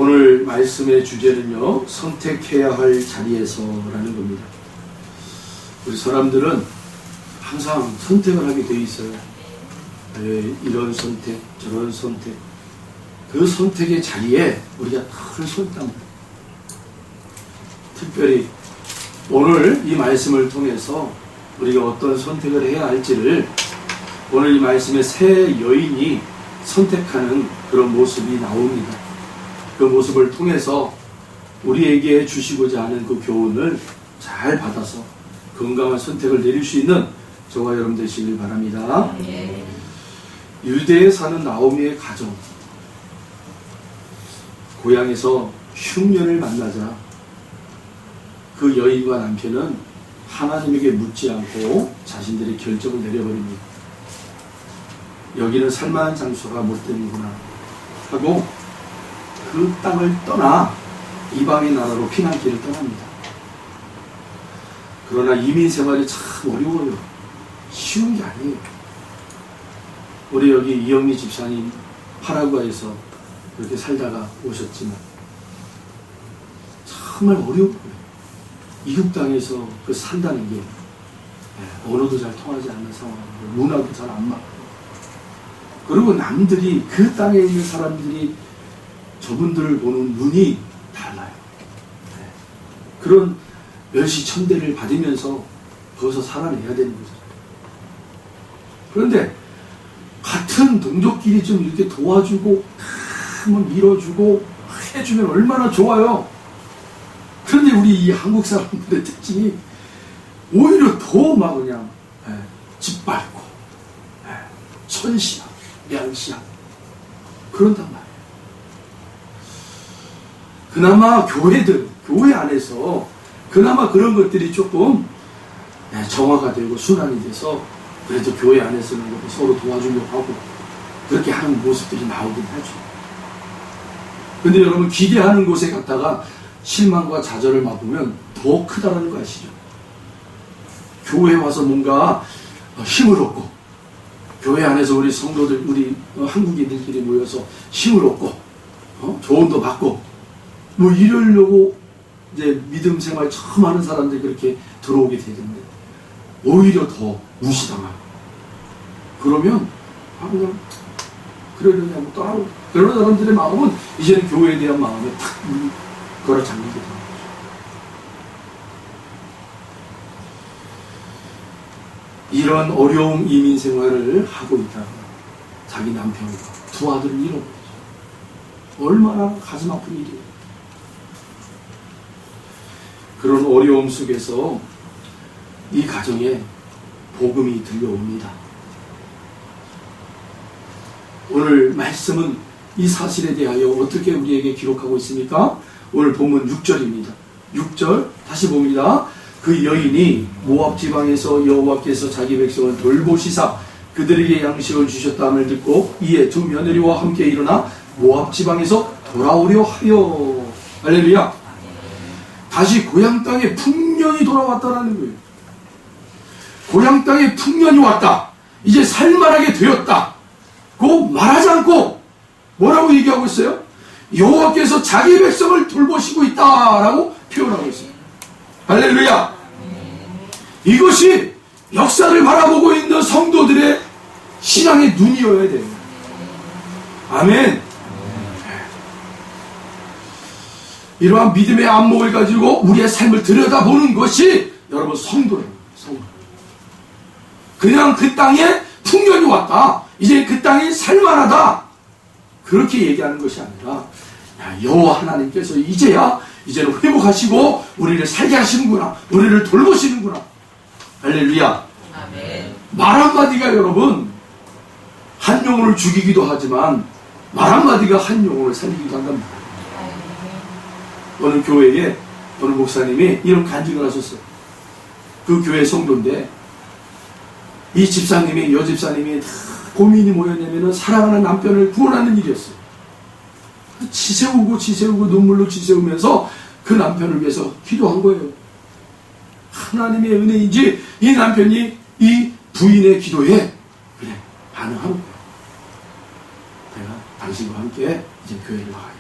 오늘 말씀의 주제는요, 선택해야 할 자리에서라는 겁니다. 우리 사람들은 항상 선택을 하게 돼 있어요. 이런 선택, 저런 선택. 그 선택의 자리에 우리가 늘 서 있답니다. 특별히 오늘 이 말씀을 통해서 우리가 어떤 선택을 해야 할지를 오늘 이 말씀의 세 여인이 선택하는 그런 모습이 나옵니다. 그 모습을 통해서 우리에게 주시고자 하는 그 교훈을 잘 받아서 건강한 선택을 내릴 수 있는 저와 여러분 되시길 바랍니다. 유대에 사는 나오미의 가정, 고향에서 흉년을 만나자 그 여인과 남편은 하나님에게 묻지 않고 자신들의 결정을 내려버립니다. 여기는 살만한 장소가 못 되는구나 하고 그 땅을 떠나 이방의 나라로 피난길을 떠납니다. 그러나 이민 생활이 참 어려워요. 쉬운 게 아니에요. 우리 여기 이영미 집사님 파라과이에서 그렇게 살다가 오셨지만 정말 어려워요. 이국 땅에서 그 산다는 게 언어도 잘 통하지 않는 상황이고 문화도 잘 안 맞고, 그리고 남들이 그 땅에 있는 사람들이 저분들을 보는 눈이 달라요. 그런 멸시천대를 받으면서 거기서 살아내야 되는 거죠. 그런데 같은 동족끼리 좀 이렇게 도와주고 한번 밀어주고 해주면 얼마나 좋아요. 그런데 우리 이 한국 사람들의 특징이 오히려 더 막 그냥 짓밟고 천시하고 양시하고 그런단 말이에요. 그나마 교회 안에서 그나마 그런 것들이 조금 정화가 되고 순환이 돼서 그래도 교회 안에서는 서로 도와주려고 하고 그렇게 하는 모습들이 나오긴 하죠. 근데 여러분, 기대하는 곳에 갔다가 실망과 좌절을 맛보면 더 크다는 거 아시죠? 교회에 와서 뭔가 힘을 얻고, 교회 안에서 우리 성도들, 우리 한국인들끼리 모여서 힘을 얻고 조언도 받고 뭐 이러려고 이제 믿음 생활 처음 하는 사람들이 그렇게 들어오게 되는데 오히려 더 무시당하고, 그러면 그냥 그러려냐고 떠나고, 그런 사람들의 마음은 이제는 교회에 대한 마음에 탁 걸어 잠기게 되는 거죠. 이런 어려운 이민 생활을 하고 있다가 자기 남편과 두 아들을 잃어버리죠. 얼마나 가슴 아픈 일이에요. 그런 어려움 속에서 이 가정에 복음이 들려옵니다. 오늘 말씀은 이 사실에 대하여 어떻게 우리에게 기록하고 있습니까? 오늘 본문 6절입니다. 6절 다시 봅니다. 그 여인이 모압 지방에서 여호와께서 자기 백성을 돌보시사 그들에게 양식을 주셨다함을 듣고 이에 두 며느리와 함께 일어나 모압 지방에서 돌아오려 하여. 할렐루야. 다시 고향 땅에 풍년이 돌아왔다라는 거예요. 고향 땅에 풍년이 왔다. 이제 살만하게 되었다. 고 말하지 않고 뭐라고 얘기하고 있어요? 여호와께서 자기 백성을 돌보시고 있다라고 표현하고 있습니다. 할렐루야. 이것이 역사를 바라보고 있는 성도들의 신앙의 눈이어야 돼요. 아멘. 이러한 믿음의 안목을 가지고 우리의 삶을 들여다보는 것이 여러분 성도예요. 성도. 그냥 그 땅에 풍년이 왔다, 이제 그 땅이 살만하다, 그렇게 얘기하는 것이 아니라 여호와 하나님께서 이제는 회복하시고 우리를 살게 하시는구나, 우리를 돌보시는구나. 할렐루야. 아멘. 말 한마디가 여러분 한 영혼을 죽이기도 하지만 말 한마디가 한 영혼을 살리기도 한답니다. 어느 교회에 어느 목사님이 이런 간증을 하셨어요. 그 교회 성도인데 이 집사님이, 여집사님이 고민이 뭐였냐면은 사랑하는 남편을 구원하는 일이었어요. 지새우고 눈물로 지새우면서 그 남편을 위해서 기도한 거예요. 하나님의 은혜인지 이 남편이 이 부인의 기도에 그래 반응하는 거예요. 내가 당신과 함께 이제 교회를 나가야겠다.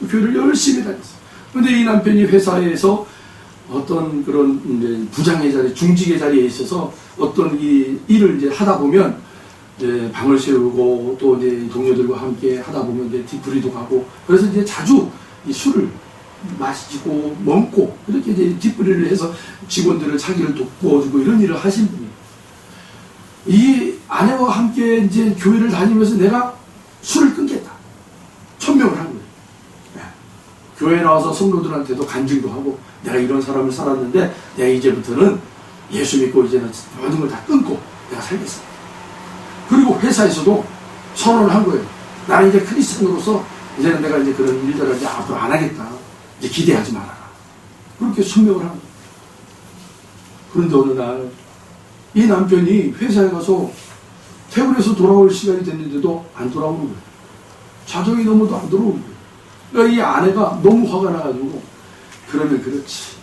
교회를 열심히 다녔어요. 근데 이 남편이 회사에서 어떤 그런 이제 부장의 자리, 중직의 자리에 있어서 어떤 이 일을 이제 하다 보면 이제 방을 세우고 또 이제 동료들과 함께 하다 보면 이제 뒤풀이도 가고 그래서 이제 자주 이 술을 마시고 먹고 이렇게 이제 뒤풀이를 해서 직원들을 자기를 돕고주고 이런 일을 하신 분이에요. 이 아내와 함께 이제 교회를 다니면서 내가 술을 끊겠다. 천명을 한 거예요. 네. 교회에 나와서 성도들한테도 간증도 하고 내가 이런 사람을 살았는데 내가 이제부터는 예수 믿고 이제는 모든 걸 다 끊고 내가 살겠어. 그리고 회사에서도 선언을 한 거예요. 나는 이제 크리스천으로서 이제는 내가 이제 그런 일들을 이제 앞으로 안 하겠다. 이제 기대하지 말아라. 그렇게 선명을 한 거예요. 그런데 어느 날 이 남편이 회사에 가서 퇴근해서 돌아올 시간이 됐는데도 안 돌아오는 거예요. 자정이 넘어도 안 들어오는 거예요. 그러니까 이 아내가 너무 화가 나가지고 그러면 그렇지.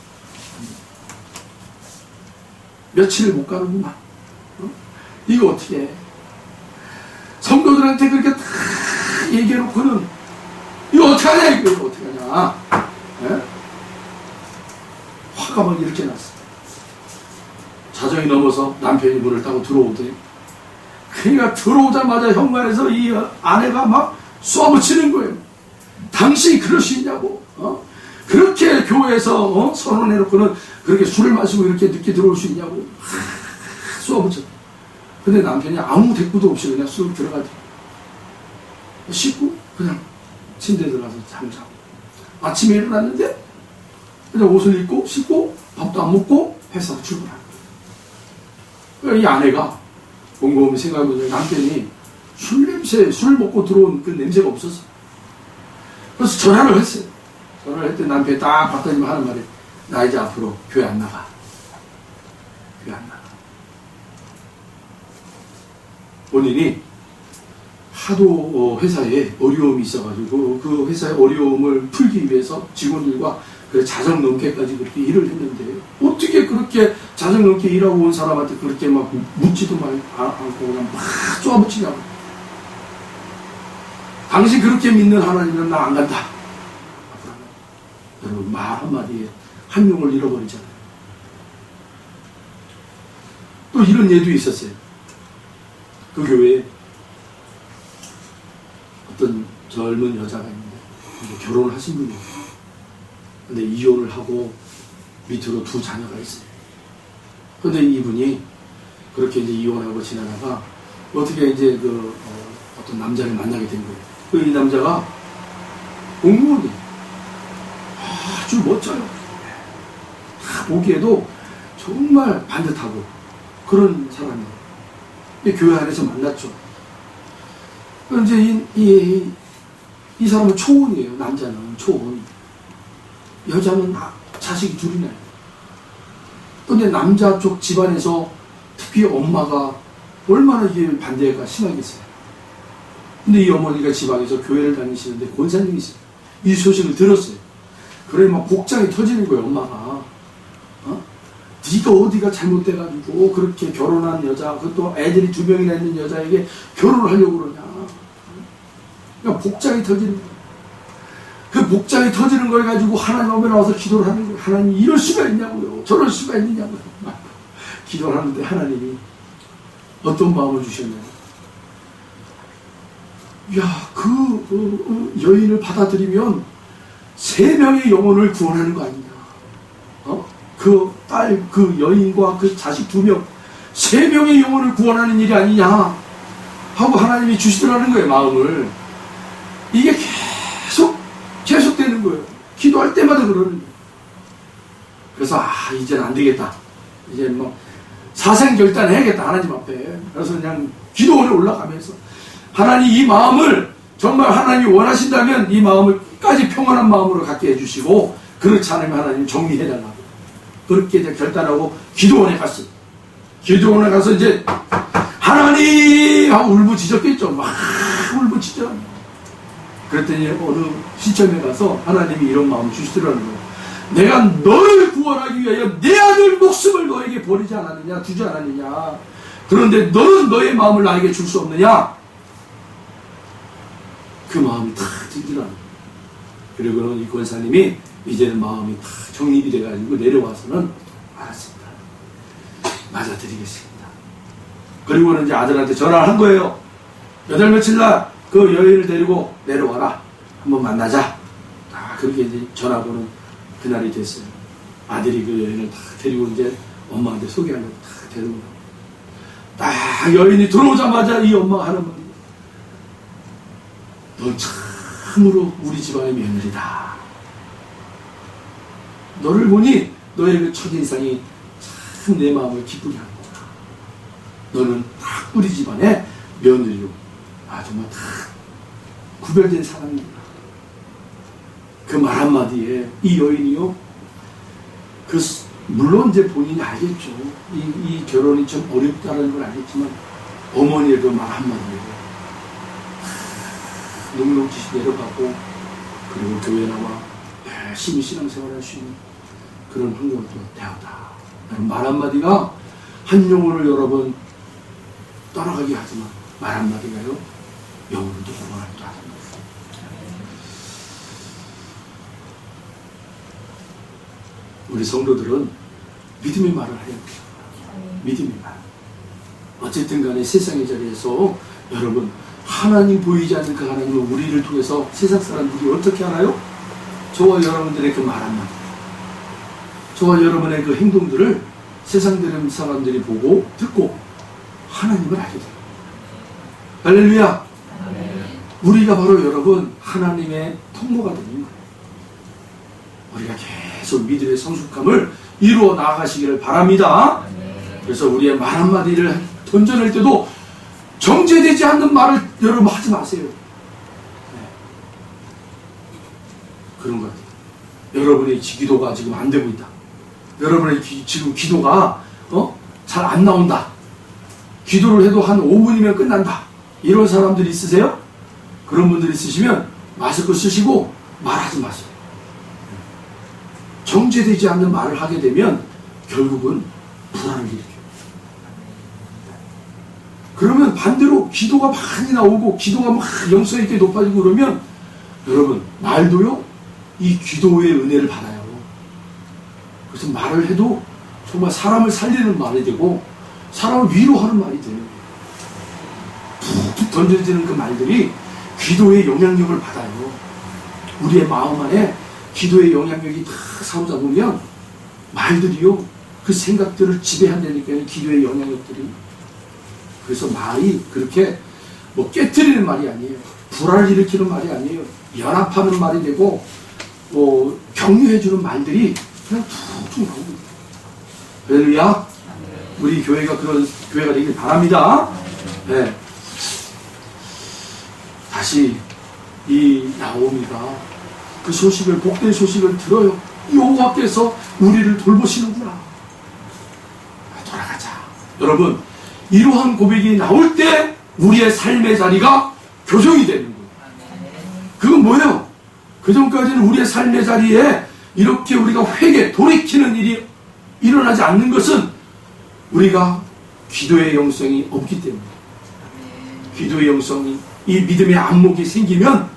며칠을 못 가는구만. 이거 어떻게 해? 성도들한테 그렇게 다 얘기해놓고는 이거 어떡하냐 이거 어떡하냐. 예? 화가 막 이렇게 났어. 자정이 넘어서 남편이 문을 따고 들어오더니 그러니까 들어오자마자 현관에서 이 아내가 막 쏘아붙이는 거예요. 당신이 그럴 수 있냐고. 그렇게 교회에서 선언해놓고는 그렇게 술을 마시고 이렇게 늦게 들어올 수 있냐고. 쏘아붙여. 근데 남편이 아무 대꾸도 없이 그냥 쑥 들어가죠. 씻고 그냥 침대에 들어가서 잠자고. 아침에 일어났는데 그냥 옷을 입고 씻고 밥도 안 먹고 회사로 출근하고. 이 아내가 곰곰이 생각해보니 남편이 술 먹고 들어온 그 냄새가 없었어. 그래서 전화를 했어요. 전화를 했더니 남편이 딱 봤더니 하는 말이 나 이제 앞으로 교회 안 나가. 교회 안 나가. 본인이 하도 회사에 어려움이 있어가지고 그 회사의 어려움을 풀기 위해서 직원들과 그 자정 넘게까지 그렇게 일을 했는데 어떻게 그렇게 자정 넘게 일하고 온 사람한테 그렇게 막 묻지도 않고 그냥 막 쏘아붙이냐고. 당신 그렇게 믿는 하나님은 나 안 간다. 여러분 말 한마디에 한 명을 잃어버리잖아요. 또 이런 예도 있었어요. 그 교회에 어떤 젊은 여자가 있는데 결혼을 하신 분이에요. 근데 이혼을 하고 밑으로 두 자녀가 있어요. 근데 이분이 그렇게 이제 이혼하고 지나다가 어떻게 이제 어떤 남자를 만나게 된 거예요. 이 남자가 공무원이에요. 아주 멋져요. 다 보기에도 정말 반듯하고 그런 사람이에요. 교회 안에서 만났죠. 이제 이 사람은 초혼이에요. 남자는 초혼. 여자는 자식이 둘이나. 근데 남자 쪽 집안에서 특히 엄마가 얼마나 이게 반대가 심하겠어요. 근데 이 어머니가 지방에서 교회를 다니시는데 권사님이세요. 이 소식을 들었어요. 그래 막 복장이 터지는 거예요. 엄마가. 네가 어디가 잘못돼가지고 그렇게 결혼한 여자, 그것도 애들이 2명이나 있는 여자에게 결혼을 하려고 그러냐. 그러니까 복장이 터지는 거예요. 그 복장이 터지는 걸 가지고 하나님 앞에 나와서 기도를 하는 거예요. 하나님 이럴 수가 있냐고요. 저럴 수가 있느냐고요. 기도를 하는데 하나님이 어떤 마음을 주셨나요? 야, 그 여인을 받아들이면 3명의 영혼을 구원하는 거 아니냐. 그 딸, 그 여인과 그 자식 2명, 3명의 영혼을 구원하는 일이 아니냐 하고 하나님이 주시더라는 거예요. 마음을. 이게 계속 되는 거예요. 기도할 때마다 그러는 거예요. 그래서 이제는 안 되겠다. 이제 뭐 사생결단 해야겠다. 하나님 앞에. 그래서 그냥 기도원에 올라가면서 하나님 이 마음을 정말 하나님이 원하신다면 이 마음을 끝까지 평안한 마음으로 갖게 해주시고 그렇지 않으면 하나님 정리해달라고. 그렇게 이제 결단하고 기도원에 갔어요. 기도원에 가서 이제 하나님 하고 울부짖었겠죠. 막 울부짖어. 그랬더니 어느 시점에 가서 하나님이 이런 마음을 주시더라는 거예요. 내가 너를 구원하기 위하여 내 아들 목숨을 너에게 버리지 않았느냐, 주지 않았느냐. 그런데 너는 너의 마음을 나에게 줄 수 없느냐. 그 마음이 탁 들더라는 거예요. 그리고는 이 권사님이 이제는 마음이 다 정립이 돼가지고 내려와서는 알았습니다. 맞아드리겠습니다. 그리고는 이제 아들한테 전화를 한 거예요. 8 며칠 날 그 여인을 데리고 내려와라. 한번 만나자. 그렇게 이제 전화번호 그날이 됐어요. 아들이 그 여인을 다 데리고 이제 엄마한테 소개하려고 다 데리고 딱 여인이 들어오자마자 이 엄마가 하는 말이, 넌 참으로 우리 집안의 며느리다. 너를 보니 너의 그 첫인상이 참 내 마음을 기쁘게 하는구나. 너는 딱 우리 집안의 며느리로 정말 딱 구별된 사람이구나. 그 말 한마디에 이 여인이요, 물론 이제 본인이 알겠죠. 이 결혼이 좀 어렵다는 걸 알겠지만 어머니의 그 말 한마디에 눅눅지시 내려가고, 그리고 교회 나와 열심히 신앙생활할 수 있는 그런 환경을 또 되었다. 말 한마디가 한 영혼을 여러 번 떠나가게 하지만 말 한마디가요, 영혼을 또 구원하기도 하는 거예요. 우리 성도들은 믿음의 말을 해야 돼요. 믿음의 말. 어쨌든 간에 세상의 자리에서 여러분, 하나님 보이지 않는 그 하나님은 우리를 통해서 세상 사람들이 어떻게 알아요? 저와 여러분들의 그 말 한마디, 저와 여러분의 그 행동들을 세상 사람들이 보고 듣고 하나님을 알게 돼요. 할렐루야. 우리가 바로 여러분 하나님의 통로가 되는 거예요. 우리가 계속 믿음의 성숙함을 이루어 나아가시기를 바랍니다. 그래서 우리의 말 한마디를 던져낼 때도 정죄되지 않는 말을 여러분 하지 마세요. 그런 것 같아요. 여러분의 기도가 지금 안 되고 있다. 여러분의 지금 기도가 잘 안 나온다. 기도를 해도 한 5분이면 끝난다. 이런 사람들이 있으세요? 그런 분들이 있으시면 마스크 쓰시고 말하지 마세요. 정죄되지 않는 말을 하게 되면 결국은 불안을 일으켜요. 그러면 반대로 기도가 많이 나오고 기도가 막 영성 있게 높아지고 그러면 여러분 말도요, 이 기도의 은혜를 받아요. 그래서 말을 해도 정말 사람을 살리는 말이 되고 사람을 위로하는 말이 돼요. 툭툭 던져지는 그 말들이 기도의 영향력을 받아요. 우리의 마음 안에 기도의 영향력이 다 사로잡으면 말들이요, 그 생각들을 지배한다니까요. 기도의 영향력들이. 그래서 말이 그렇게 뭐 깨트리는 말이 아니에요. 불화를 일으키는 말이 아니에요. 연합하는 말이 되고 격려해주는 말들이 그냥 툭툭 나옵니다. 할렐루야. 우리 교회가 그런 교회가 되길 바랍니다. 네. 다시 이 나오미가 그 소식을, 복된 소식을 들어요. 여호와께서 우리를 돌보시는구나. 돌아가자. 여러분, 이러한 고백이 나올 때 우리의 삶의 자리가 교정이 되는 거예요. 그건 뭐예요? 그 전까지는 우리의 삶의 자리에 이렇게 우리가 회개, 돌이키는 일이 일어나지 않는 것은 우리가 기도의 영성이 없기 때문에, 기도의 영성이, 이 믿음의 안목이 생기면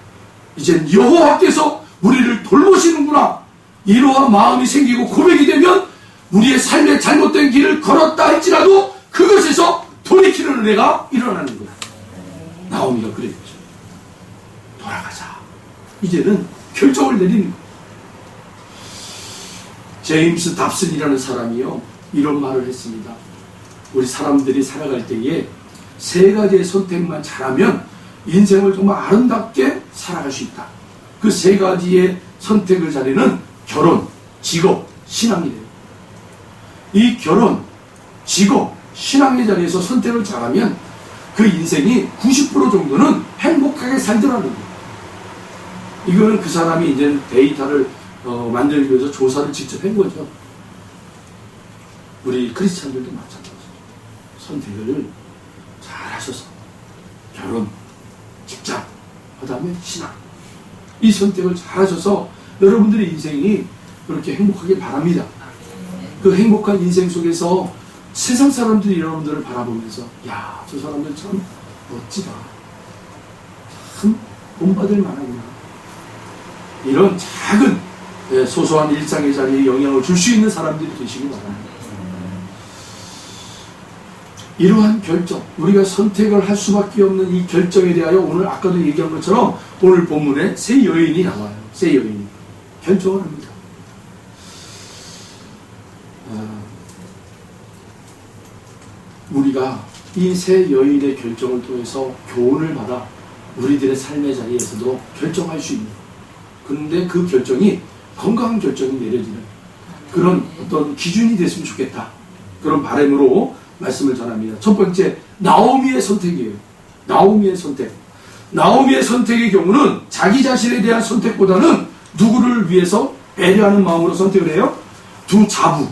이제 여호와께서 우리를 돌보시는구나, 이러한 마음이 생기고 고백이 되면 우리의 삶의 잘못된 길을 걸었다 할지라도 그것에서 돌이키는 은혜가 일어나는 거야. 나오미가 그랬죠. 돌아가자. 이제는 결정을 내리는 거야. 제임스 답슨이라는 사람이요, 이런 말을 했습니다. 우리 사람들이 살아갈 때에 3가지의 선택만 잘하면 인생을 정말 아름답게 살아갈 수 있다. 그 3가지의 선택을 자리는 결혼, 직업, 신앙이래요. 이 결혼, 직업, 신앙의 자리에서 선택을 잘하면 그 인생이 90% 정도는 행복하게 살더라는 거예요. 이거는 그 사람이 이제 데이터를 만들기 위해서 조사를 직접 한 거죠. 우리 크리스찬들도 마찬가지죠. 선택을 잘 하셔서 결혼, 직장, 그 다음에 신앙, 이 선택을 잘 하셔서 여러분들의 인생이 그렇게 행복하길 바랍니다. 그 행복한 인생 속에서 세상 사람들이 여러분들을 바라보면서, 야, 저 사람들 참 멋지다, 참 본받을 만하구나, 이런 작은 소소한 일상의 자리에 영향을 줄 수 있는 사람들이 되시기 바랍니다. 이러한 결정, 우리가 선택을 할 수밖에 없는 이 결정에 대하여 오늘 아까도 얘기한 것처럼 오늘 본문에 세 여인이 나와요. 세 여인이 결정을 합니다. 우리가 이 세 여인의 결정을 통해서 교훈을 받아 우리들의 삶의 자리에서도 결정할 수 있는, 그런데 그 결정이 건강한 결정이 내려지는 그런 어떤 기준이 됐으면 좋겠다, 그런 바람으로 말씀을 전합니다. 첫 번째, 나오미의 선택이에요. 나오미의 선택. 나오미의 선택의 경우는 자기 자신에 대한 선택보다는 누구를 위해서 배려하는 마음으로 선택을 해요? 두 자부,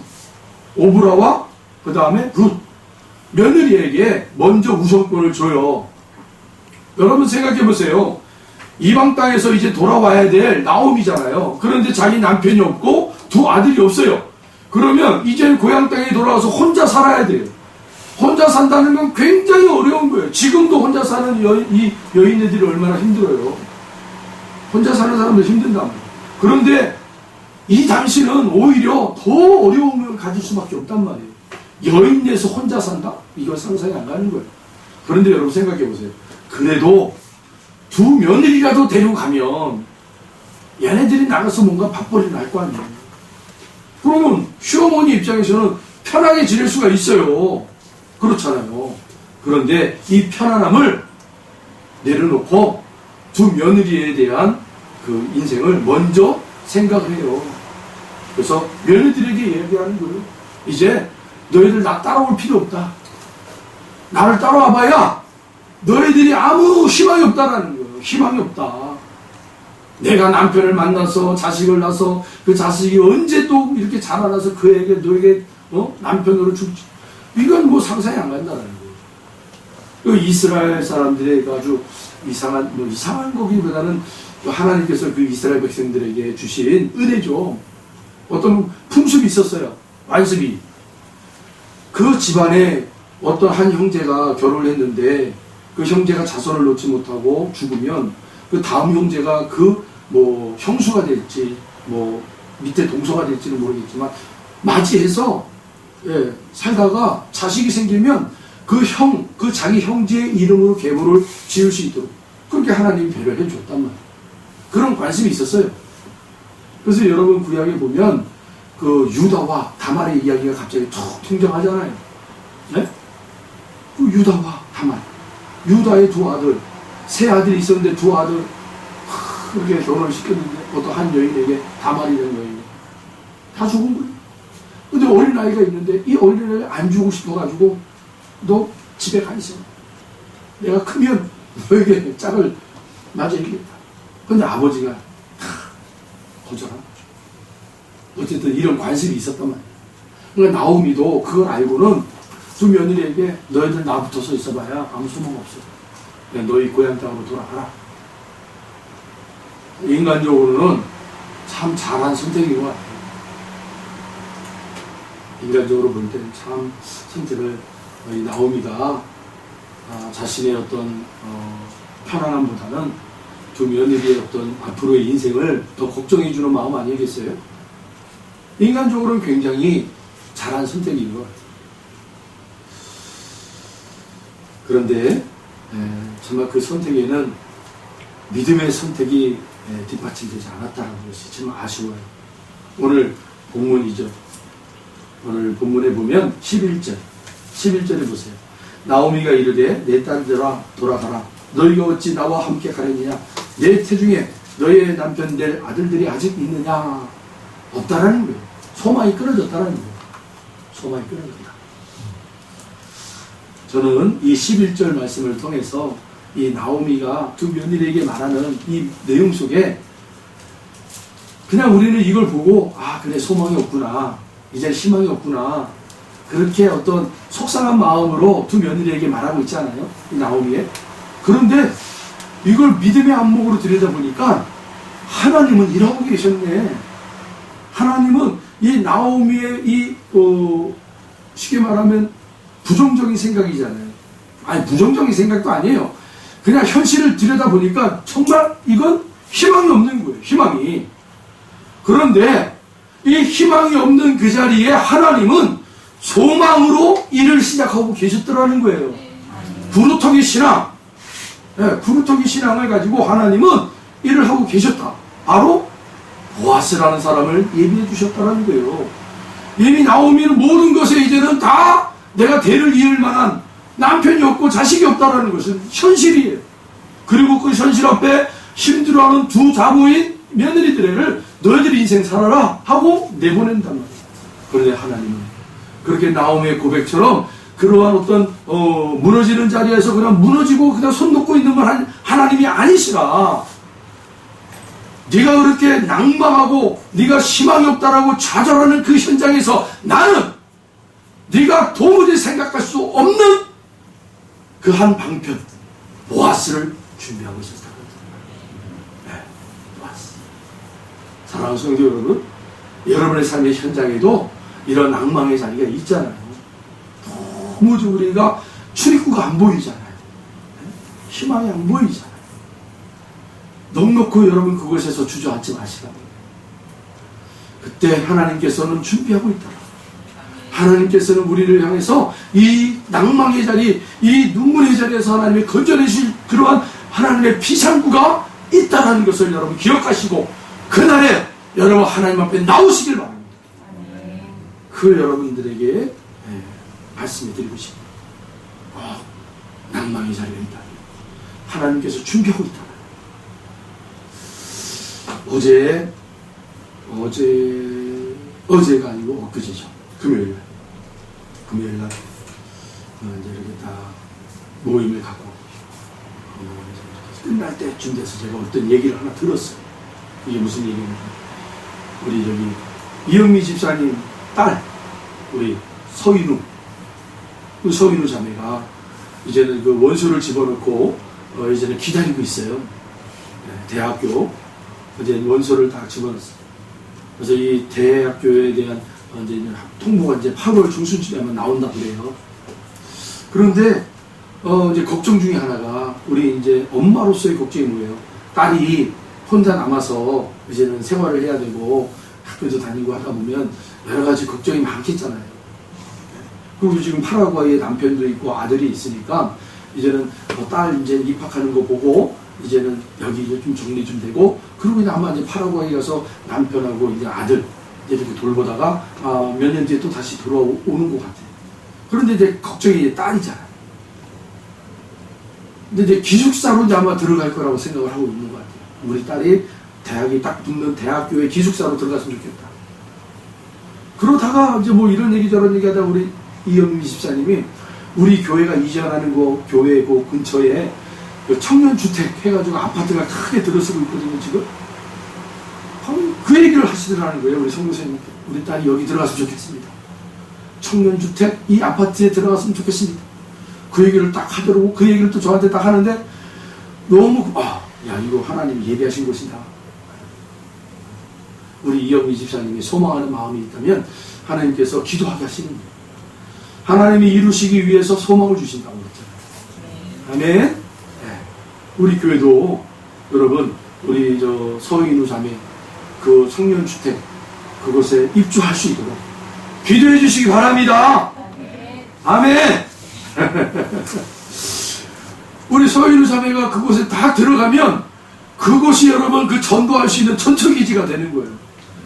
오브라와 그 다음에 룻, 며느리에게 먼저 우선권을 줘요. 여러분 생각해 보세요. 이방 땅에서 이제 돌아와야 될 나오미잖아요. 그런데 자기 남편이 없고 두 아들이 없어요. 그러면 이제 고향 땅에 돌아와서 혼자 살아야 돼요. 혼자 산다는 건 굉장히 어려운 거예요. 지금도 혼자 사는 이 여인네들이 얼마나 힘들어요. 혼자 사는 사람도 힘든단 말이에요. 그런데 이 당시는 오히려 더 어려움을 가질 수밖에 없단 말이에요. 여인네에서 혼자 산다? 이건 상상이 안 가는 거예요. 그런데 여러분 생각해 보세요. 그래도 두 며느리라도 데리고 가면 얘네들이 나가서 뭔가 밥벌이를 할 거 아니에요. 그러면 시어머니 입장에서는 편하게 지낼 수가 있어요. 그렇잖아요. 그런데 이 편안함을 내려놓고 두 며느리에 대한 그 인생을 먼저 생각을 해요. 그래서 며느리들에게 얘기하는 거예요. 이제 너희들 나 따라올 필요 없다. 나를 따라와봐야 너희들이 아무 희망이 없다라는 거예요. 희망이 없다. 내가 남편을 만나서 자식을 낳아서 그 자식이 언제 또 이렇게 자라나서 그에게 너에게 남편으로 줄지, 이건 뭐 상상이 안 간다는 거예요. 이스라엘 사람들의 아주 이상한 거기보다는 하나님께서 그 이스라엘 백성들에게 주신 은혜죠. 어떤 풍습이 있었어요. 완습이. 그 집안에 어떤 한 형제가 결혼을 했는데 그 형제가 자손을 놓지 못하고 죽으면 그 다음 형제가 형수가 될지 밑에 동서가 될지는 모르겠지만 맞이해서 살다가 자식이 생기면 그 자기 형제의 이름으로 계보를 지을 수 있도록 그렇게 하나님이 배려해 줬단 말이에요. 그런 관심이 있었어요. 그래서 여러분 구약에 보면 그 유다와 다말의 이야기가 갑자기 툭 등장하잖아요. 네? 그 유다와 다말, 유다의 두 아들, 세 아들이 있었는데 두 아들 그렇게 결혼을 시켰는데 어떤 한 여인에게, 다말이라는 여인이 다 죽은 거예요. 근데 어린아이가 있는데 이 어린아이가 안 주고 싶어가지고 너 집에 가 있어. 내가 크면 너에게 짝을 맞아야겠다. 근데 아버지가 거절한 거죠. 어쨌든 이런 관심이 있었단 말이에요. 그러니까 나오미도 그걸 알고는 두 며느리에게 너희들 나 붙어서 있어봐야 아무 소망 없어. 그냥 너희 고향 땅으로 돌아가라. 인간적으로는 참 잘한 선택인 것 같아요. 인간적으로 볼 때는 참 선택을 이 나오미가 자신의 어떤 편안함보다는 두 며느리의 어떤 앞으로의 인생을 더 걱정해주는 마음 아니겠어요? 인간적으로는 굉장히 잘한 선택인 것 같아요. 그런데 정말 그 선택에는 믿음의 선택이 뒷받침되지 않았다는 것이 정말 아쉬워요. 오늘 본문이죠. 오늘 본문에 보면 11절에 보세요. 나오미가 이르되 내 딸들아 돌아가라. 너희가 어찌 나와 함께 가려느냐. 내 태중에 너희의 남편 될 아들들이 아직 있느냐. 없다라는 거예요. 소망이 끊어졌다라는 거예요. 소망이 끊어졌다. 저는 이 11절 말씀을 통해서 이 나오미가 두 며느리에게 말하는 이 내용 속에 그냥 우리는 이걸 보고 그래 소망이 없구나, 이제 희망이 없구나, 그렇게 어떤 속상한 마음으로 두 며느리에게 말하고 있잖아요, 이 나오미에. 그런데 이걸 믿음의 안목으로 들여다보니까 하나님은 일하고 계셨네. 하나님은 이 나오미의 쉽게 말하면 부정적인 생각이잖아요. 아니 부정적인 생각도 아니에요. 그냥 현실을 들여다보니까 정말 이건 희망이 없는 거예요. 희망이. 그런데 이 희망이 없는 그 자리에 하나님은 소망으로 일을 시작하고 계셨더라는 거예요. 구루터기 신앙. 구루터기 신앙을 가지고 하나님은 일을 하고 계셨다. 바로 보아스라는 사람을 예비해 주셨다는 거예요. 이미 나오미는 모든 것에 이제는 다 내가 대를 이을 만한 남편이 없고 자식이 없다는 것은 현실이에요. 그리고 그 현실 앞에 힘들어하는 두 자부인 며느리들을 너희들 인생 살아라 하고 내보낸단 말이에요. 그런데 하나님은 그렇게 나오미의 고백처럼 그러한 어떤 무너지는 자리에서 그냥 무너지고 그냥 손 놓고 있는 건 하나님이 아니시라. 네가 그렇게 낭망하고 네가 희망이 없다라고 좌절하는 그 현장에서 나는 네가 도무지 생각할 수 없는 그 한 방편 보아스를 준비하고 있었다는 거예요. 보아스. 사랑하는 성도 여러분, 여러분의 삶의 현장에도 이런 낭망의 자리가 있잖아요. 도무지 우리가 출입구가 안 보이잖아요. 희망이 안 보이잖아요. 넉넉히 여러분 그곳에서 주저앉지 마시라고. 그때 하나님께서는 준비하고 있다. 하나님께서는 우리를 향해서 이 낭망의 자리, 이 눈물의 자리에서 하나님이 건져내실 그러한 하나님의 피상구가 있다는 것을 여러분 기억하시고 그날에 여러분 하나님 앞에 나오시길 바랍니다. 그 여러분들에게 말씀해 드리고 싶습니다. 낭망의 자리가 있다. 하나님께서 준비하고 있다. 어제가 아니고 엊그제죠. 금요일날 이제 이렇게 다 모임을 갖고 끝날 때쯤 돼서 제가 어떤 얘기를 하나 들었어요. 이게 무슨 얘기입니까? 우리 저기 이영미 집사님 딸 우리 서인우 그 서인우 자매가 이제는 그 원서를 집어넣고 이제는 기다리고 있어요. 대학교 이제 원서를 다 집어넣었어요. 그래서 이 대학교에 대한 이제 통보가 이제 8월 중순쯤에 아마 나온다 그래요. 그런데 이제 걱정 중에 하나가 우리 이제 엄마로서의 걱정이 뭐예요? 딸이 혼자 남아서 이제는 생활을 해야 되고 학교도 다니고 하다 보면 여러 가지 걱정이 많겠잖아요. 그리고 지금 파라과이에 남편도 있고 아들이 있으니까 이제는 딸 이제 입학하는 거 보고 이제는 여기 이제 좀 정리 좀 되고 그리고 이제 아마 이제 파라과이 가서 남편하고 이제 아들 이렇게 돌보다가 몇 년 뒤에 또 다시 돌아오는 것 같아요. 그런데 이제 걱정이 이제 딸이잖아요. 근데 이제 기숙사로 이제 아마 들어갈 거라고 생각을 하고 있는 것 같아요. 우리 딸이 대학이 딱 붙는 대학교에 기숙사로 들어갔으면 좋겠다. 그러다가 이제 뭐 이런 얘기 저런 얘기 하다 우리 이영미 집사님이 우리 교회가 이전하는 거 교회 그 근처에 청년주택 해가지고 아파트가 크게 들어서고 있거든요, 지금. 그 얘기를 하시더라는 거예요, 우리 성교사님께. 우리 딸이 여기 들어갔으면 좋겠습니다. 청년주택, 이 아파트에 들어갔으면 좋겠습니다. 그 얘기를 딱 하더라고. 그 얘기를 또 저한테 딱 하는데, 너무, 야, 이거 하나님이 예비하신 것이다. 우리 이영미 집사님이 소망하는 마음이 있다면, 하나님께서 기도하게 하시는 거예요. 하나님이 이루시기 위해서 소망을 주신다고 그랬잖아요. 아멘. 네. 우리 교회도 여러분 우리 저 서인우 자매 그 청년주택 그곳에 입주할 수 있도록 기도해 주시기 바랍니다. 아멘. 우리 서인우 자매가 그곳에 다 들어가면 그곳이 여러분 그 전도할 수 있는 천처기지가 되는 거예요.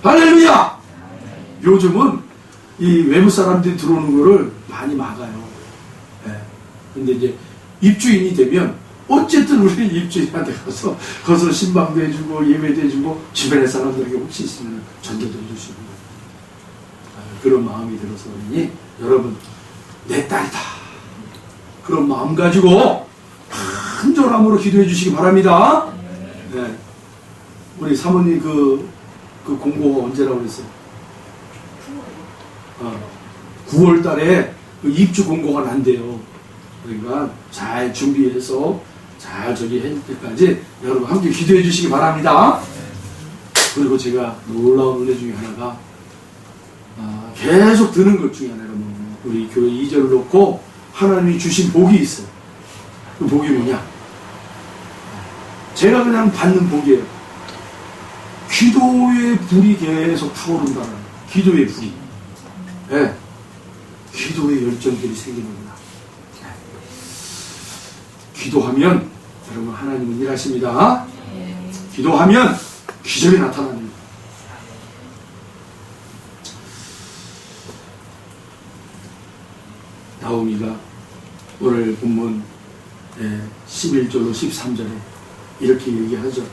할렐루야. 요즘은 이 외부 사람들이 들어오는 거를 많이 막아요. 근데 이제 입주인이 되면 어쨌든 우리 입주인한테 가서 신방도 해주고 예배도 해주고 주변의 사람들에게 혹시 있으면 전도도 해주시고 그런 마음이 들어서 그러니 여러분 내 딸이다 그런 마음 가지고 간절함으로 기도해 주시기 바랍니다. 네. 우리 사모님 그 공고가 언제라고 그랬어요? 9월 달에 그 입주 공고가 난대요. 그러니까 잘 준비해서 잘 저기 할 때까지 여러분 함께 기도해 주시기 바랍니다. 그리고 제가 놀라운 은혜 중에 하나가 계속 드는 것 중에 하나가 뭐냐면 우리 교회 2절을 놓고 하나님이 주신 복이 있어요. 그 복이 뭐냐? 제가 그냥 받는 복이에요. 기도의 불이 계속 타오른다는 거예요. 기도의 불이. 네. 기도의 열정들이 생기는구나. 네. 기도하면 여러분 하나님은 일하십니다. 기도하면 기적이 나타납니다. 나오미가 오늘 본문 11절로 13절에 이렇게 얘기하죠.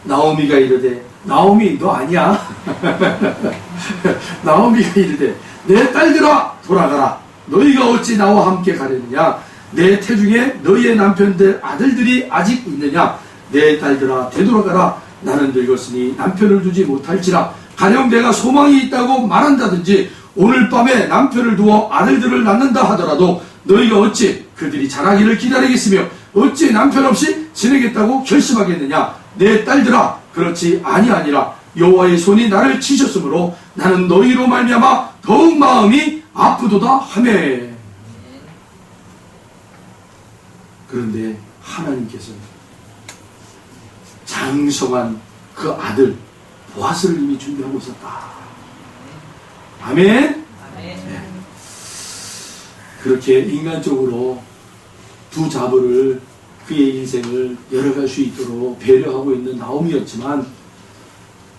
나오미가 이르되, 나오미 너 아니야? 나오미가 이르되, 내 딸들아 돌아가라. 너희가 어찌 나와 함께 가려느냐? 내 태중에 너희의 남편들 아들들이 아직 있느냐? 내 딸들아 되돌아가라. 나는 늙었으니 남편을 두지 못할지라. 가령 내가 소망이 있다고 말한다든지 오늘 밤에 남편을 두어 아들들을 낳는다 하더라도 너희가 어찌 그들이 자라기를 기다리겠으며 어찌 남편 없이 지내겠다고 결심하겠느냐? 내 딸들아 그렇지 아니하니라. 여호와의 손이 나를 치셨으므로 나는 너희로 말미암아 더욱 마음이 아프도다 하매. 그런데 하나님께서는 장성한 그 아들 보아스를 이미 준비하고 있었다. 아멘. 네. 그렇게 인간적으로 두 자부를 그의 인생을 열어갈 수 있도록 배려하고 있는 나오미였지만,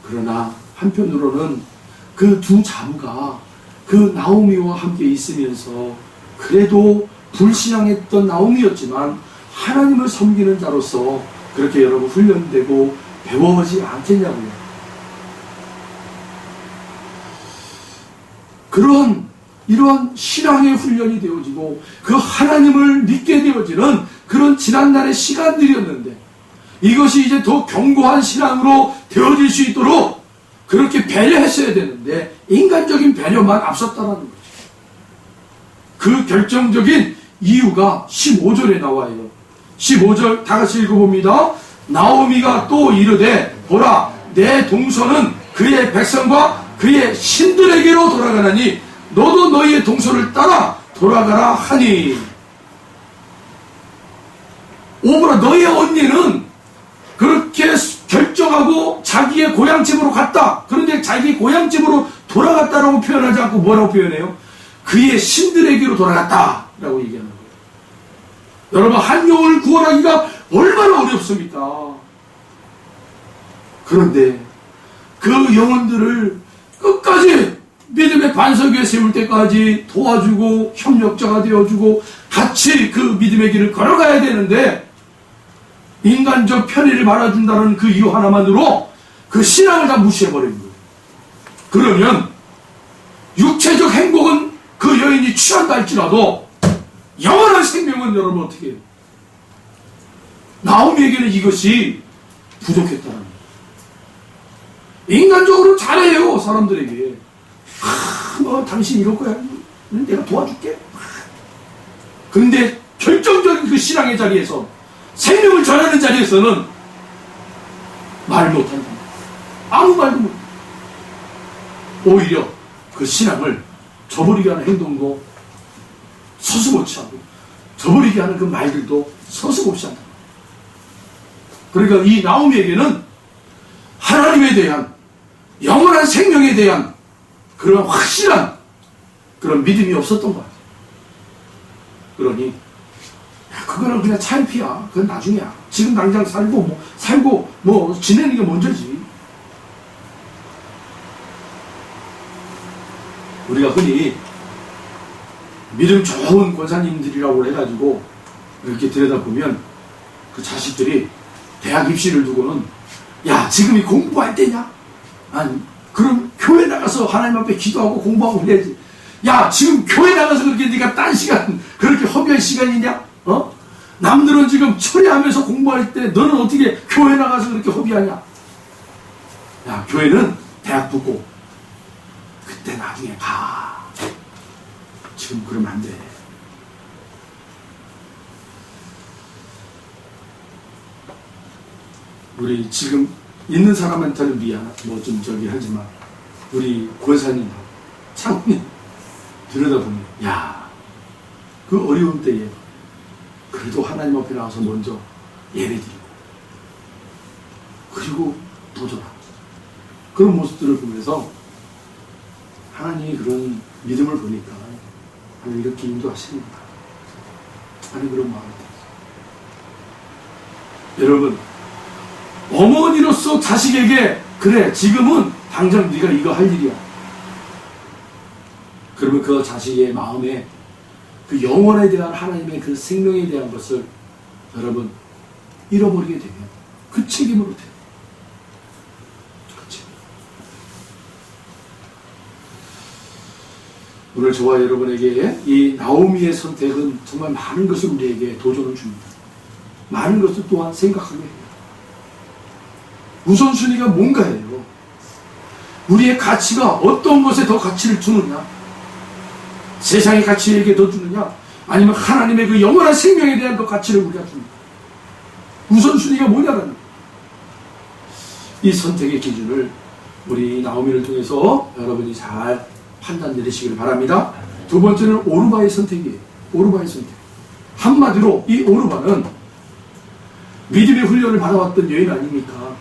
그러나 한편으로는 그 두 자부가 그 나오미와 함께 있으면서 그래도 불신앙했던 나오미였지만 하나님을 섬기는 자로서 그렇게 여러분 훈련되고 배워오지 않겠냐고요. 이러한 신앙의 훈련이 되어지고 그 하나님을 믿게 되어지는 그런 지난날의 시간들이었는데, 이것이 이제 더 견고한 신앙으로 되어질 수 있도록 그렇게 배려했어야 되는데 인간적인 배려만 앞섰다는 거죠. 그 결정적인 이유가 15절에 나와요. 15절 다 같이 읽어봅니다. 나오미가 또 이르되, 보라 내 동서는 그의 백성과 그의 신들에게로 돌아가나니 너도 너희의 동서를 따라 돌아가라 하니. 오므라 너희의 언니는 그렇게 결정하고 자기의 고향집으로 갔다. 그런데 자기 고향집으로 돌아갔다라고 표현하지 않고 뭐라고 표현해요? 그의 신들에게로 돌아갔다 라고 얘기하는 거예요. 여러분, 한 영혼을 구원하기가 얼마나 어렵습니까? 그런데 그 영혼들을 끝까지 믿음의 반석 위에 세울 때까지 도와주고 협력자가 되어주고 같이 그 믿음의 길을 걸어가야 되는데, 인간적 편의를 말아준다는 그 이유 하나만으로 그 신앙을 다 무시해버린 거예요. 그러면 육체적 행복은 그 여인이 취한다 할지라도 영원한 생명은 여러분 어떻게 해요? 나오미에게는 이것이 부족했다는 거예요. 인간적으로 잘해요, 사람들에게. 너 당신 이럴 거야. 내가 도와줄게. 그런데 결정적인 그 신앙의 자리에서, 생명을 전하는 자리에서는 말 못한다. 아무 말도 못해. 오히려 그 신앙을 저버리게 하는 행동도 서슴없이 하고, 저버리게 하는 그 말들도 서슴없이 한다. 그러니까 이 나오미에게는 하나님에 대한, 영원한 생명에 대한 그런 확실한 그런 믿음이 없었던 거야. 그러니 그거는 그냥 차일피야. 그건 나중이야. 지금 당장 살고 지내는 게 먼저지. 우리가 흔히 믿음 좋은 권사님들이라고 해가지고 이렇게 들여다보면 그 자식들이 대학 입시를 두고는, 야 지금이 공부할 때냐? 아니 그럼 교회 나가서 하나님 앞에 기도하고 공부하고 그래야지. 야 지금 교회 나가서 그렇게 네가 딴 시간 그렇게 허비할 시간이냐? 남들은 지금 처리하면서 공부할 때 너는 어떻게 교회 나가서 그렇게 허비하냐? 야 교회는 대학 붙고 그때 나중에 가. 지금 그러면 안 돼. 우리 지금 있는 사람한테는 좀 저기 하지만 우리 권사님, 장로님 들여다보면, 야, 그 어려운 때에 그래도 하나님 앞에 나와서 먼저 예배드리고 그리고 도전하고 그런 모습들을 보면서 하나님이 그런 믿음을 보니까 하나님 이렇게 인도하시는구나 하는 그런 마음이 들었어요. 여러분, 어머니로서 자식에게 그래 지금은 당장 네가 이거 할 일이야. 그러면 그 자식의 마음에 그 영혼에 대한 하나님의 그 생명에 대한 것을 여러분 잃어버리게 되면 그 책임으로 돼요. 그 책임. 오늘 저와 여러분에게 이 나오미의 선택은 정말 많은 것을 우리에게 도전을 줍니다. 많은 것을 또한 생각하게 해요. 우선순위가 뭔가예요. 우리의 가치가 어떤 것에 더 가치를 주느냐, 세상의 가치에게 더 주느냐, 아니면 하나님의 그 영원한 생명에 대한 더 가치를 우리가 줍니다. 우선순위가 뭐냐라는 거예요. 이 선택의 기준을 우리 나오미를 통해서 여러분이 잘 판단 내리시길 바랍니다. 두 번째는 오르바의 선택이에요. 오르바의 선택. 한마디로 이 오르바는 믿음의 훈련을 받아왔던 여인 아닙니까?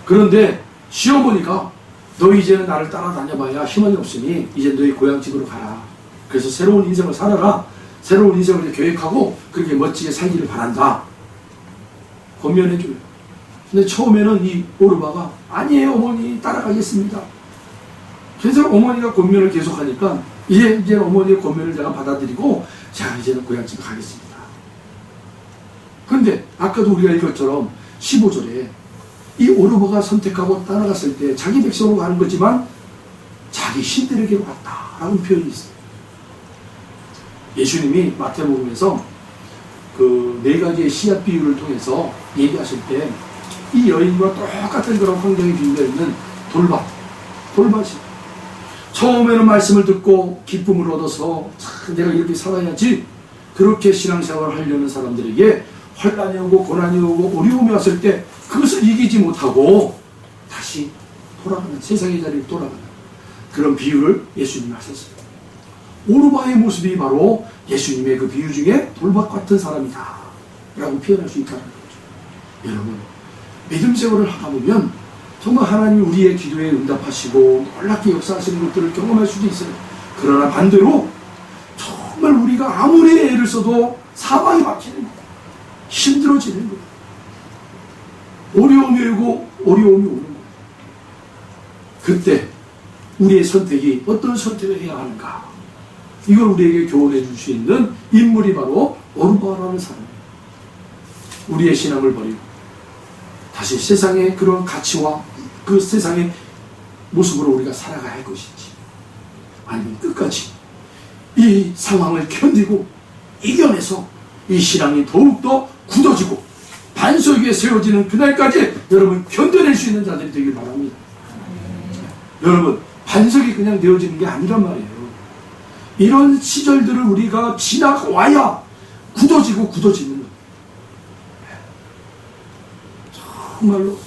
그런데 시어머니가 너 이제는 나를 따라다녀봐야 희망이 없으니 이제 너희 고향집으로 가라. 그래서 새로운 인생을 살아라. 새로운 인생을 계획하고 그렇게 멋지게 살기를 바란다. 권면해줘요. 근데 처음에는 이 오르바가 아니에요 어머니 따라가겠습니다. 그래서 어머니가 권면을 계속하니까 이제 어머니의 권면을 제가 받아들이고 자 이제는 고향집에 가겠습니다. 그런데 아까도 우리가 읽었처럼 15절에 이 오르바가 선택하고 따라갔을 때 자기 백성으로 가는 거지만 자기 신들에게로 갔다라는 표현이 있어요. 예수님이 마태복음에서 그 네 가지의 씨앗 비유를 통해서 얘기하실 때 이 여인과 똑같은 그런 환경에 비유되어 있는 돌밭이 처음에는 말씀을 듣고 기쁨을 얻어서 참 내가 이렇게 살아야지 그렇게 신앙생활을 하려는 사람들에게 환난이 오고 고난이 오고 어려움이 왔을 때 그것을 이기지 못하고 다시 돌아가는 세상의 자리로 돌아가는 그런 비유를 예수님이 하셨어요. 오르바의 모습이 바로 예수님의 그 비유 중에 돌밭 같은 사람이다 라고 표현할 수 있다는 거죠. 여러분 믿음 생활을 하다 보면 정말 하나님 우리의 기도에 응답하시고 놀랍게 역사하시는 것들을 경험할 수도 있어요. 그러나 반대로 정말 우리가 아무리 애를 써도 사방이 막히는 거예요. 힘들어지는 거예요. 어려움이 오고 어려움이 오는 거예요. 그때 우리의 선택이 어떤 선택을 해야 하는가, 이걸 우리에게 교훈해 줄 수 있는 인물이 바로 오르바라는 사람이에요. 우리의 신앙을 버리고 다시 세상의 그런 가치와 그 세상의 모습으로 우리가 살아가야 할 것인지, 아니면 끝까지 이 상황을 견디고 이겨내서 이 신앙이 더욱더 굳어지고 반석 위에 세워지는 그날까지 여러분 견뎌낼 수 있는 자들이 되길 바랍니다. 여러분 반석이 그냥 되어지는 게 아니란 말이에요. 이런 시절들을 우리가 지나와야 굳어지고 굳어지는 거예요. 정말로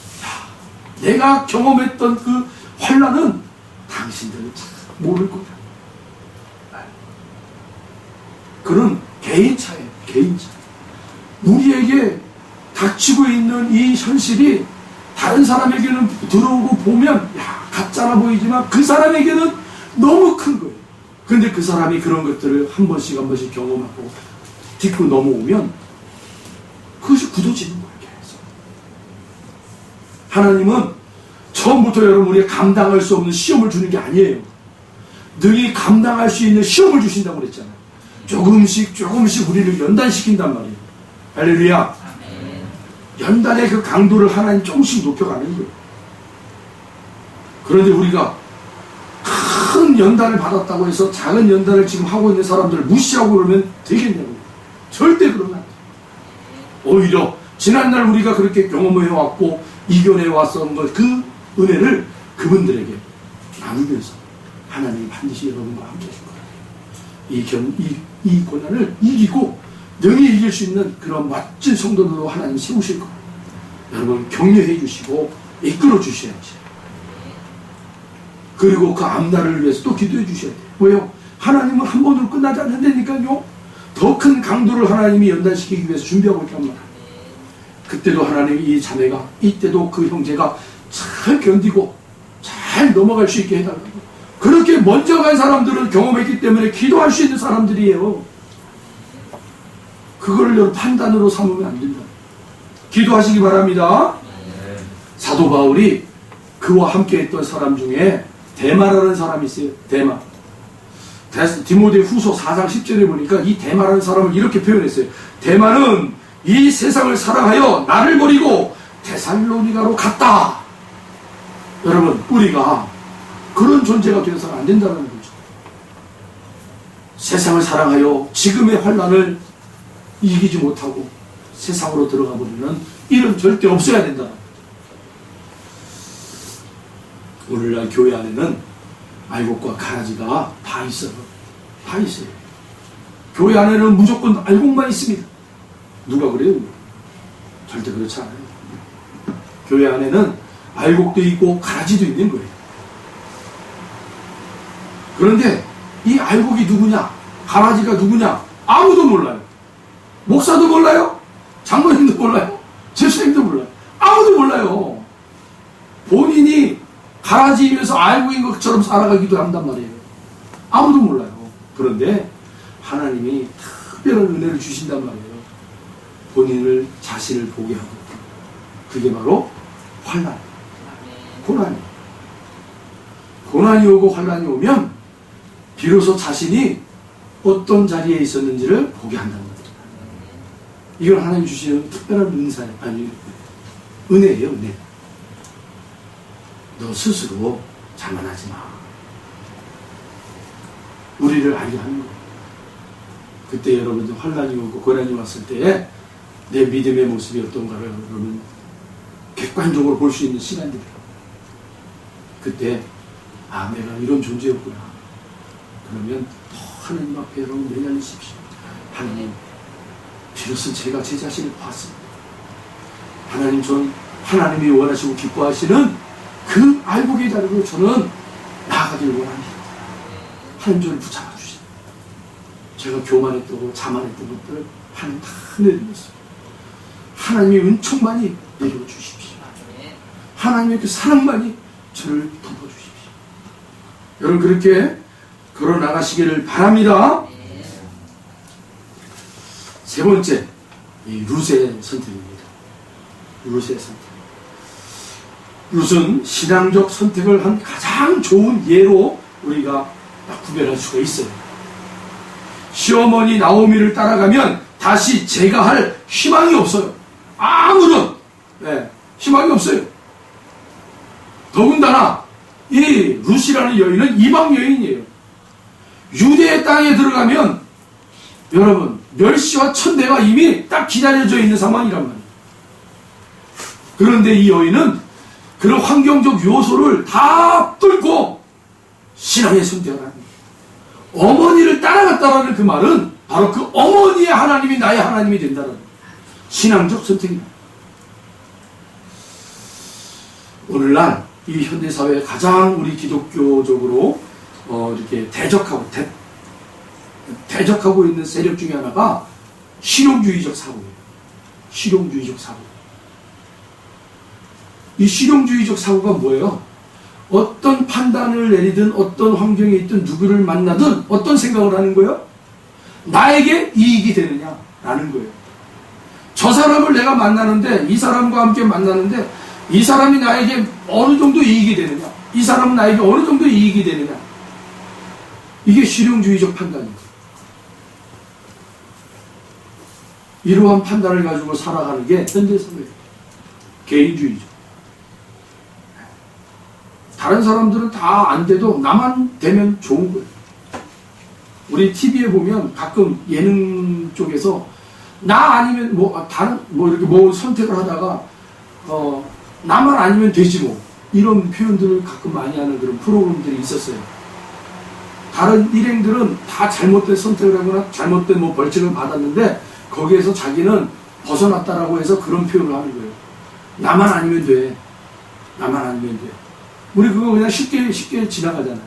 내가 경험했던 그 환난은 당신들은 참 모를 거다. 그런 개인차예요. 개인차. 우리에게 닥치고 있는 이 현실이 다른 사람에게는 들어오고 보면 야 가짜라 보이지만 그 사람에게는 너무 큰 거예요. 근데 그 사람이 그런 것들을 한 번씩 경험하고 딛고 넘어오면 그것이 굳어지는 거예요. 계속. 하나님은 처음부터 여러분이 감당할 수 없는 시험을 주는 게 아니에요. 능히 감당할 수 있는 시험을 주신다고 그랬잖아요. 조금씩 우리를 연단시킨단 말이에요. 할렐루야. 연단의 그 강도를 하나님 조금씩 높여가는 거예요. 그런데 우리가 큰 연단을 받았다고 해서 작은 연단을 지금 하고 있는 사람들을 무시하고 그러면 되겠냐고요. 절대 그러면 안 돼요. 오히려 지난날 우리가 그렇게 경험해왔고 이겨내왔던 것, 그 은혜를 그분들에게 나누면서 하나님이 반드시 여러분과 함께 하실 거예요. 이 고난을 이기고 능히 이길 수 있는 그런 멋진 성도들로 하나님 세우실 거예요. 여러분 격려해 주시고 이끌어 주셔야지. 그리고 그 앞날을 위해서 또 기도해 주셔야 돼요. 왜요? 하나님은 한 번으로 끝나지 않는다니까요. 더 큰 강도를 하나님이 연단시키기 위해서 준비하고 있단 말이에요. 그때도 하나님이 이 자매가, 이때도 그 형제가 잘 견디고 잘 넘어갈 수 있게 해달라고. 그렇게 먼저 간 사람들은 경험했기 때문에 기도할 수 있는 사람들이에요. 그걸 여러분 판단으로 삼으면 안 된다. 기도하시기 바랍니다. 사도 바울이 그와 함께 했던 사람 중에 데마라는 사람이 있어요. 데마. 디모데 후서 4장 10절에 보니까 이 데마라는 사람을 이렇게 표현했어요. 데마는 이 세상을 사랑하여 나를 버리고 데살로니가로 갔다. 여러분, 우리가 그런 존재가 되어서는 안 된다는 거죠. 세상을 사랑하여 지금의 환난을 이기지 못하고 세상으로 들어가 버리는 일은 절대 없어야 된다. 오늘날 교회 안에는 알곡과 가라지가 다 있어요. 다 있어요. 교회 안에는 무조건 알곡만 있습니다. 누가 그래요? 절대 그렇지 않아요. 교회 안에는 알곡도 있고 가라지도 있는 거예요. 그런데 이 알곡이 누구냐? 가라지가 누구냐? 아무도 몰라요. 목사도 몰라요. 장로님도 몰라요. 집사님도 몰라요. 아무도 몰라요. 본인이 가라지이면서 알고인 것처럼 살아가기도 한단 말이에요. 아무도 몰라요. 그런데 하나님이 특별한 은혜를 주신단 말이에요. 본인을 자신을 보게 하고. 그게 바로 환난, 고난이. 고난이 오고 환난이 오면 비로소 자신이 어떤 자리에 있었는지를 보게 한다는 거예요. 이건 하나님 주시는 특별한 은사예요. 아니, 은혜예요, 은혜. 너 스스로 자만하지 마. 우리를 알게 하는 거예요. 그때 여러분들 환난이 오고 고난이 왔을 때 내 믿음의 모습이 어떤가를 여러분 객관적으로 볼 수 있는 시간들이에요. 그때 아, 내가 이런 존재였구나. 그러면 하나님 앞에 여러분 매달리십시오. 하나님, 비로소 제가 제 자신을 봤습니다. 하나님, 전 하나님이 원하시고 기뻐하시는 그 알곡의 자리로 저는 나아가길 원합니다. 하나님, 저를 붙잡아 주시오. 제가 교만했던 자만했던 것들을 하나님 다 내려놓습니다. 하나님의 은총만이 내려주십시오. 하나님의 그 사랑만이 저를 덮어주십시오. 여러분, 그렇게 걸어나가시기를 바랍니다. 세 번째, 이 룻의 선택입니다. 룻의 선택. 룻은 신앙적 선택을 한 가장 좋은 예로 우리가 구별할 수가 있어요. 시어머니 나오미를 따라가면 다시 제가 할 희망이 없어요. 아무런 희망이 없어요. 더군다나 이 룻이라는 여인은 이방 여인이에요. 유대의 땅에 들어가면 여러분 멸시와 천대가 이미 딱 기다려져 있는 상황이란 말이에요. 그런데 이 여인은 그런 환경적 요소를 다 뚫고 신앙의 선택을 합니다. 어머니를 따라갔다라는 그 말은 바로 그 어머니의 하나님이 나의 하나님이 된다는 신앙적 선택입니다. 오늘날 이 현대사회에 가장 우리 기독교적으로 이렇게 대적하고 있는 세력 중에 하나가 실용주의적 사고예요. 실용주의적 사고. 이 실용주의적 사고가 뭐예요? 어떤 판단을 내리든 어떤 환경에 있든 누구를 만나든 어떤 생각을 하는 거예요? 나에게 이익이 되느냐라는 거예요. 저 사람을 내가 만나는데 이 사람과 함께 만나는데 이 사람이 나에게 어느 정도 이익이 되느냐, 이 사람은 나에게 어느 정도 이익이 되느냐, 이게 실용주의적 판단이에요. 이러한 판단을 가지고 살아가는 게 현대사회예요. 개인주의죠. 다른 사람들은 다 안 돼도 나만 되면 좋은 거예요. 우리 TV에 보면 가끔 예능 쪽에서 나 아니면 다른 이렇게 선택을 하다가 나만 아니면 되지 이런 표현들을 가끔 많이 하는 그런 프로그램들이 있었어요. 다른 일행들은 다 잘못된 선택을 하거나 잘못된 벌칙을 받았는데 거기에서 자기는 벗어났다라고 해서 그런 표현을 하는 거예요. 나만 아니면 돼. 나만 아니면 돼. 우리 그거 그냥 쉽게 지나가잖아요.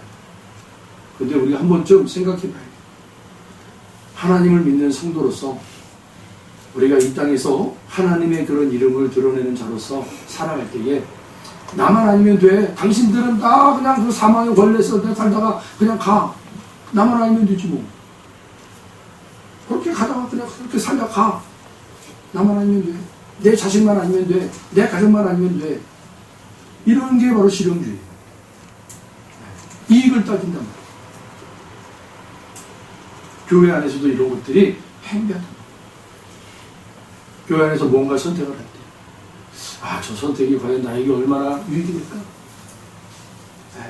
근데 우리가 한 번쯤 생각해 봐야 돼요. 하나님을 믿는 성도로서 우리가 이 땅에서 하나님의 그런 이름을 드러내는 자로서 살아갈 때에 나만 아니면 돼. 당신들은 다 그냥 그 사망에 걸려서 살다가 그냥 가. 나만 아니면 되지 뭐. 그렇게 가다가 그냥 그렇게 살다가 가. 나만 아니면 돼. 내 자식만 아니면 돼. 내 가족만 아니면 돼. 이런 게 바로 실용주의. 이익을 따진단 말이에요. 교회 안에서도 이런 것들이 행배하다. 교회 안에서 뭔가 선택을 할 때, 아, 저 선택이 과연 나에게 얼마나 유익이 될까?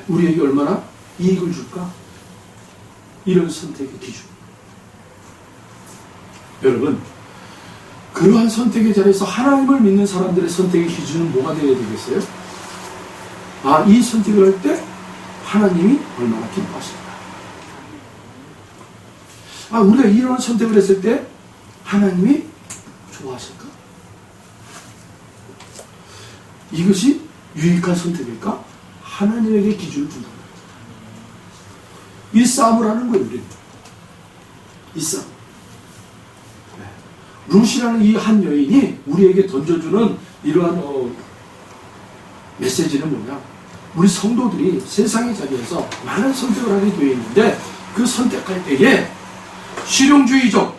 우리에게 얼마나 이익을 줄까? 이런 선택의 기준. 여러분, 그러한 선택의 자리에서 하나님을 믿는 사람들의 선택의 기준은 뭐가 되어야 되겠어요? 아, 이 선택을 할 때 하나님이 얼마나 기뻐하실까? 아, 우리가 이런 선택을 했을 때 하나님이 좋아하실까? 이것이 유익한 선택일까? 하나님에게 기준을 준다. 이 싸움을 하는 거예요, 우리는. 이 싸움. 루시라는 이 한 여인이 우리에게 던져주는 이러한 메시지는 뭐냐? 우리 성도들이 세상의 자리에서 많은 선택을 하게 되어 있는데 그 선택할 때에 실용주의적,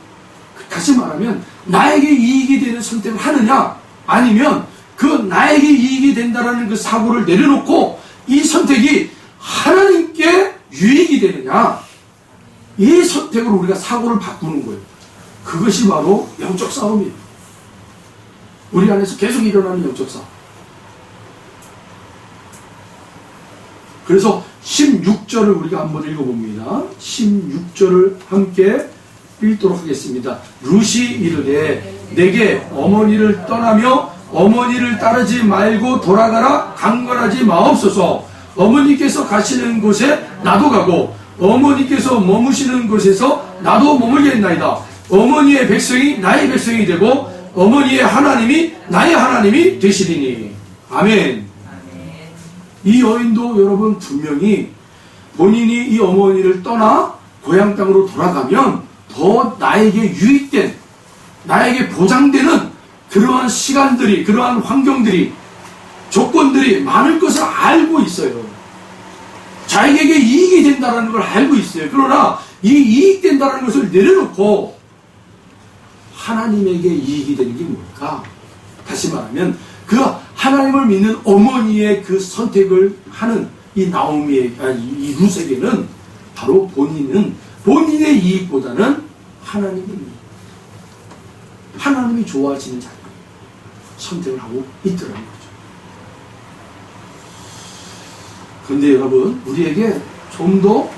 다시 말하면 나에게 이익이 되는 선택을 하느냐, 아니면 그 나에게 이익이 된다라는 그 사고를 내려놓고 이 선택이 하나님께 유익이 되느냐, 이 선택으로 우리가 사고를 바꾸는 거예요. 그것이 바로 영적 싸움이에요. 우리 안에서 계속 일어나는 영적 싸움. 그래서 16절을 우리가 한번 읽어봅니다. 16절을 함께 읽도록 하겠습니다. 룻이 이르되 내게 어머니를 떠나며 어머니를 따르지 말고 돌아가라. 강건하지 마옵소서. 어머니께서 가시는 곳에 나도 가고 어머니께서 머무시는 곳에서 나도 머물겠나이다. 어머니의 백성이 나의 백성이 되고 어머니의 하나님이 나의 하나님이 되시리니. 아멘. 이 여인도 여러분 분명히 본인이 이 어머니를 떠나 고향 땅으로 돌아가면 더 나에게 유익된, 나에게 보장되는 그러한 시간들이, 그러한 환경들이, 조건들이 많을 것을 알고 있어요. 자기에게 이익이 된다는 걸 알고 있어요. 그러나 이 이익된다는 것을 내려놓고 하나님에게 이익이 되는 게 뭘까? 다시 말하면 그 하나님을 믿는 어머니의 그 선택을 하는 이 나오미의, 이 룻에게는 바로 본인은 본인의 이익보다는 하나님이 좋아하시는 자리를 선택을 하고 있더라는 거죠. 그런데 여러분, 우리에게 좀 더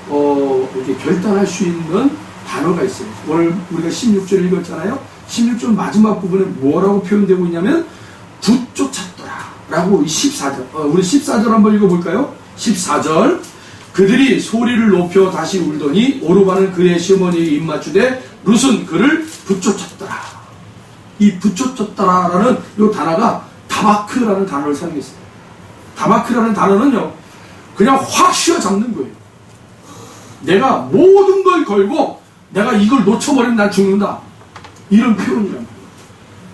이렇게 결단할 수 있는 단어가 있어요. 오늘 우리가 16절 읽었잖아요. 16절 마지막 부분에 뭐라고 표현되고 있냐면 붙쫓았더라 라고 14절, 우리 14절 한번 읽어볼까요? 14절, 그들이 소리를 높여 다시 울더니 오르바는 그의 시어머니에게 입맞추되 룻은 그를 붙쫓았더라. 이 붙쫓았더라라는 이 단어가 다마크라는 단어를 사용했어요. 다마크라는 단어는요, 그냥 확 휘어잡는 거예요. 내가 모든 걸 걸고 내가 이걸 놓쳐버리면 난 죽는다. 이런 표현이란 말이에요.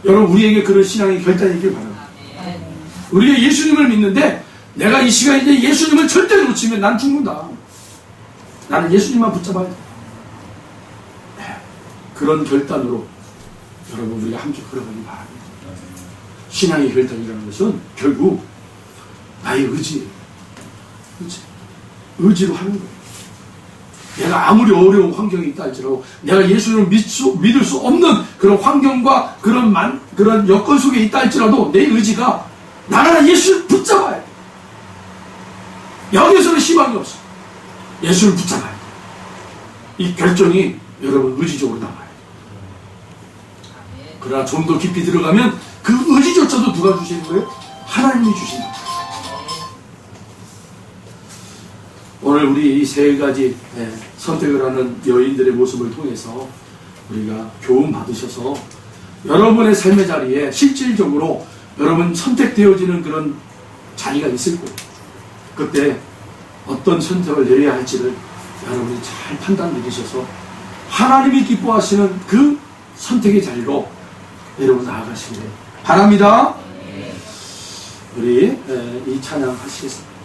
여러분, 우리에게 그런 신앙의 결단이 있길 바랍니다. 우리가 예수님을 믿는데 내가 이 시간에 이제 예수님을 절대 놓치면 난 죽는다. 나는 예수님만 붙잡아야 돼. 그런 결단으로 여러분, 우리가 함께 걸어가기 바랍니다. 신앙의 결단이라는 것은 결국 나의 의지예요. 의지로 하는 거예요. 내가 아무리 어려운 환경이 있다 할지라도 내가 예수님을 믿을 수 없는 그런 환경과 그런 여건 속에 있다 할지라도 내 의지가 나는 예수를 붙잡아야 돼. 여기서는 희망이 없어. 예수를 붙잡아야 돼. 이 결정이 여러분 의지적으로 나와요. 그러나 좀 더 깊이 들어가면 그 의지조차도 누가 주시는 거예요? 하나님이 주신다. 오늘 우리 이 세 가지 선택을 하는 여인들의 모습을 통해서 우리가 교훈 받으셔서 여러분의 삶의 자리에 실질적으로 여러분 선택되어지는 그런 자리가 있을 거예요. 그때 어떤 선택을 내려야 할지를 여러분이 잘 판단 내리셔서 하나님이 기뻐하시는 그 선택의 자리로 여러분 나아가시길 바랍니다. 우리 이 찬양하시겠습니다.